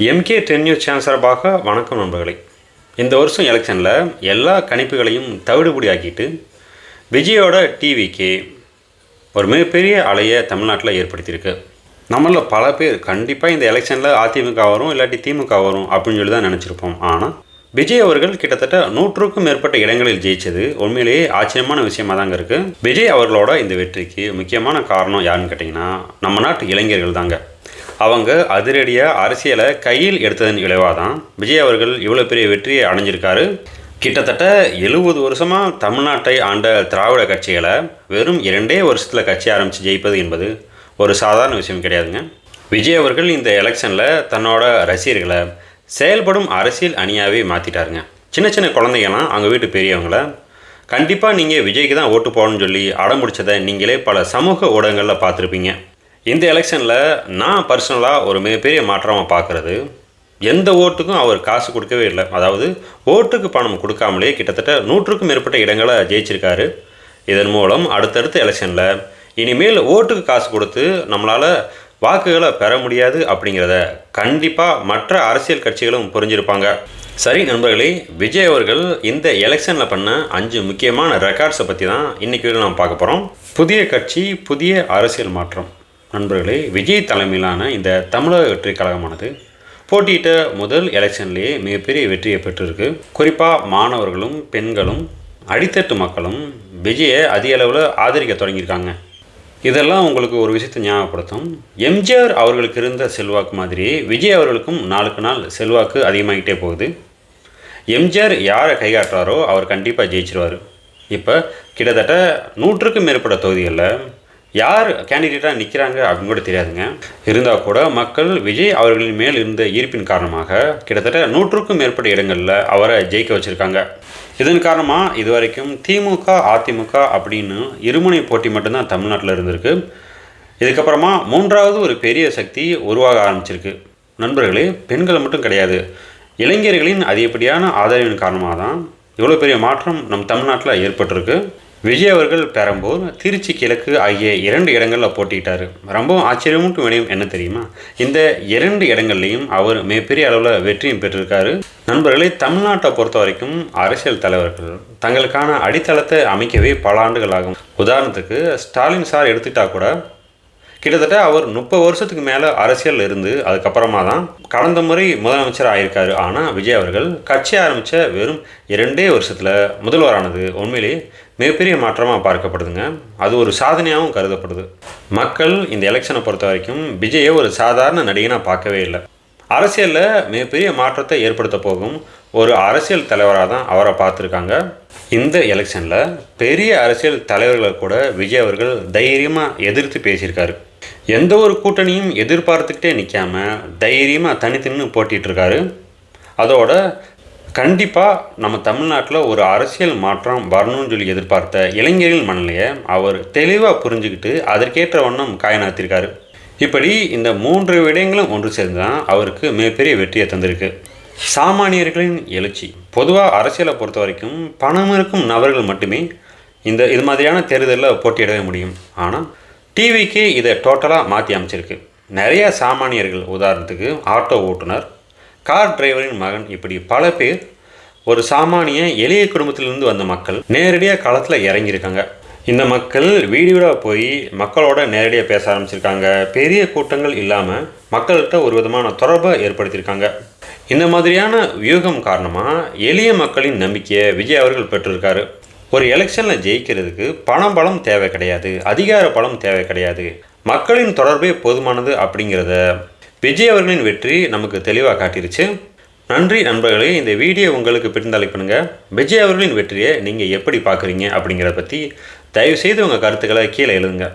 MK ten news channel சார்பாக வணக்கம் நண்பர்களே. இந்த வருஷம் எலெக்ஷனில் எல்லா கணிப்புகளையும் தவிடுபடி ஆக்கிட்டு விஜயோட டிவிக்கு ஒரு மிகப்பெரிய அலையை தமிழ்நாட்டில் ஏற்படுத்தியிருக்கு. நம்மளில் பல பேர் கண்டிப்பாக இந்த எலெக்ஷனில் அதிமுக வரும் இல்லாட்டி திமுக வரும் அப்படின்னு சொல்லி தான் நினச்சிருப்போம். ஆனால் விஜய் அவர்கள் கிட்டத்தட்ட 100க்கும் மேற்பட்ட இடங்களில் ஜெயிச்சது உண்மையிலேயே ஆச்சரியமான விஷயமாக தாங்க இருக்குது. விஜய் அவர்களோட இந்த வெற்றிக்கு முக்கியமான காரணம் யாருன்னு கேட்டிங்கன்னா நம்ம நாட்டு இளைஞர்கள் தாங்க. அவங்க அதிரடியாக அரசியலை கையில் எடுத்ததன் விளைவாக தான் விஜய் அவர்கள் இவ்வளோ பெரிய வெற்றியை அடைஞ்சிருக்காரு. கிட்டத்தட்ட 70 வருஷமாக தமிழ்நாட்டை ஆண்ட திராவிட கட்சிகளை வெறும் 2 வருஷத்தில் கட்சி ஆரம்பித்து ஜெயிப்பது என்பது ஒரு சாதாரண விஷயம் கிடையாதுங்க. விஜய் அவர்கள் இந்த எலெக்ஷனில் தன்னோட ரசிகர்களை செயல்படும் அரசியல் அணியாகவே மாற்றிட்டாருங்க. சின்ன சின்ன குழந்தைங்கலாம் அவங்க வீட்டு பெரியவங்கள கண்டிப்பாக நீங்கள் விஜய்க்கு தான் ஓட்டு போடணும்னு சொல்லி அடம் முடிச்சதை நீங்களே பல சமூக ஊடகங்களில் பார்த்துருப்பீங்க. இந்த எலெக்ஷனில் நான் பர்சனலாக ஒரு மிகப்பெரிய மாற்றமாக பார்க்குறது, எந்த ஓட்டுக்கும் அவர் காசு கொடுக்கவே இல்லை. அதாவது ஓட்டுக்கு பணம் கொடுக்காமலே கிட்டத்தட்ட 100க்கும் மேற்பட்ட இடங்களை ஜெயிச்சிருக்காரு. இதன் மூலம் அடுத்தடுத்த எலெக்ஷனில் இனிமேல் ஓட்டுக்கு காசு கொடுத்து நம்மளால் வாக்குகளை பெற முடியாது அப்படிங்கிறத கண்டிப்பாக மற்ற அரசியல் கட்சிகளும் புரிஞ்சிருப்பாங்க. சரி நண்பர்களே, விஜய் அவர்கள் இந்த எலெக்ஷனில் பண்ண 5 முக்கியமான ரெக்கார்ட்ஸை பற்றி தான் இன்றைக்கி நாம் பார்க்க போகிறோம். புதிய கட்சி, புதிய அரசியல் மாற்றம். நண்பர்களே, விஜய் தலைமையிலான இந்த தமிழக வெற்றி கழகமானது போட்டியிட்ட முதல் எலெக்ஷன்லேயே மிகப்பெரிய வெற்றியை பெற்றிருக்கு. குறிப்பாக மாணவர்களும் பெண்களும் அடித்தட்டு மக்களும் விஜயை அதிக அளவில் ஆதரிக்க தொடங்கியிருக்காங்க. இதெல்லாம் உங்களுக்கு ஒரு விஷயத்தை ஞாபகப்படுத்தும். எம்ஜிஆர் அவர்களுக்கு இருந்த செல்வாக்கு மாதிரி விஜய் அவர்களுக்கும் நாளுக்கு நாள் செல்வாக்கு அதிகமாகிட்டே போகுது. எம்ஜிஆர் யாரை கைகாட்டுறாரோ அவர் கண்டிப்பாக ஜெயிச்சிருவார். இப்போ கிட்டத்தட்ட 100க்கும் மேற்பட்ட தொகுதிகளில் யார் கேண்டிடேட்டாக நிற்கிறாங்க அப்படின்னு கூட தெரியாதுங்க. இருந்தால் கூட மக்கள் விஜய் அவர்களின் மேல் இருந்த ஈர்ப்பின் காரணமாக கிட்டத்தட்ட 100க்கும் மேற்பட்ட இடங்களில் அவரை ஜெயிக்க வச்சுருக்காங்க. இதன் காரணமாக இதுவரைக்கும் திமுக அதிமுக அப்படின்னு இருமுனை போட்டி மட்டும்தான் தமிழ்நாட்டில் இருந்திருக்கு. இதுக்கப்புறமா 3வது ஒரு பெரிய சக்தி உருவாக ஆரம்பிச்சிருக்கு. நண்பர்களே, பெண்கள் மட்டும் கிடையாது, இளைஞர்களின் அதிகப்படியான ஆதரவின் காரணமாக தான் இவ்வளோ பெரிய மாற்றம் நம் தமிழ்நாட்டில் ஏற்பட்டிருக்கு. விஜய் அவர்கள் பெரம்பூர், திருச்சி கிழக்கு ஆகிய 2 இடங்களில் போட்டிட்டார். ரொம்பவும் ஆச்சரியமூட்டும் விடயம் என்ன தெரியுமா, இந்த 2 இடங்கள்லையும் அவர் மிகப்பெரிய அளவில் வெற்றியும் பெற்றிருக்காரு. நண்பர்களே, தமிழ்நாட்டை பொறுத்த வரைக்கும் அரசியல் தலைவர்கள் தங்களுக்கான அடித்தளத்தை அமைக்கவே பல ஆண்டுகள் ஆகும். உதாரணத்துக்கு ஸ்டாலின் சார் எடுத்துக்கிட்டா கூட கிட்டத்தட்ட அவர் 30 வருஷத்துக்கு மேலே அரசியல் இருந்து அதுக்கப்புறமா தான் கடந்த முறை முதலமைச்சர் ஆகியிருக்காரு. ஆனால் விஜய் அவர்கள் கட்சி ஆரம்பித்த வெறும் 2 வருஷத்தில் முதல்வரானது உண்மையிலேயே மிகப்பெரிய மாற்றமாக பார்க்கப்படுதுங்க. அது ஒரு சாதனையாகவும் கருதப்படுது. மக்கள் இந்த எலெக்ஷனை பொறுத்த வரைக்கும் விஜயை ஒரு சாதாரண நடிகனாக பார்க்கவே இல்லை. அரசியலில் மிகப்பெரிய மாற்றத்தை ஏற்படுத்த போகும் ஒரு அரசியல் தலைவராக தான் அவரை பார்த்துருக்காங்க. இந்த எலெக்ஷனில் பெரிய அரசியல் தலைவர்களை கூட விஜய் அவர்கள் தைரியமாக எதிர்த்து பேசியிருக்காரு. எந்த ஒரு கூட்டணியும் எதிர்பார்த்துக்கிட்டே நிற்காம தைரியமாக தனித்தனின்னு போட்டிகிட்ருக்காரு. அதோட கண்டிப்பாக நம்ம தமிழ்நாட்டில் ஒரு அரசியல் மாற்றம் வரணும்னு சொல்லி எதிர்பார்த்த இளைஞர்கள் மனநிலையை அவர் தெளிவாக புரிஞ்சுக்கிட்டு அதற்கேற்ற வண்ணம் காயனாத்திருக்காரு. இப்படி இந்த 3 விடயங்களும் ஒன்று சேர்ந்து தான் அவருக்கு மிகப்பெரிய வெற்றியை தந்திருக்கு. சாமானியர்களின் எழுச்சி. பொதுவாக அரசியலை பொறுத்த வரைக்கும் பணம் இருக்கும் நபர்கள் மட்டுமே இது மாதிரியான தேர்தலில் போட்டியிடவே முடியும். ஆனால் டிவிக்கு இதை டோட்டலாக மாற்றி அமைச்சிருக்கு. நிறைய சாமானியர்கள், உதாரணத்துக்கு ஆட்டோ ஓட்டுநர், கார் டிரைவரின் மகன், இப்படி பல பேர், ஒரு சாமானிய எளிய குடும்பத்திலிருந்து வந்த மக்கள் நேரடியாக களத்தில் இறங்கியிருக்காங்க. இந்த மக்கள் வீடியோவாக போய் மக்களோட நேரடியாக பேச ஆரம்பிச்சிருக்காங்க. பெரிய கூட்டங்கள் இல்லாமல் மக்கள்கிட்ட ஒரு விதமான தொடர்பை ஏற்படுத்தியிருக்காங்க. இந்த மாதிரியான வியூகம் காரணமாக எளிய மக்களின் நம்பிக்கையை விஜய் அவர்கள் பெற்றிருக்காரு. ஒரு எலெக்ஷனில் ஜெயிக்கிறதுக்கு பலம் தேவை கிடையாது, அதிகார பலம் தேவை கிடையாது, மக்களின் தொடர்பே போதுமானது அப்படிங்கிறத விஜய் அவர்களின் வெற்றி நமக்கு தெளிவாக காட்டிருச்சு. நன்றி நண்பர்களே. இந்த வீடியோ உங்களுக்கு பிடிந்தால் பண்ணுங்கள். விஜய் அவர்களின் வெற்றியை நீங்கள் எப்படி பார்க்குறீங்க அப்படிங்கிறத பற்றி தயவுசெய்து உங்கள் கருத்துக்களை கீழே எழுதுங்க.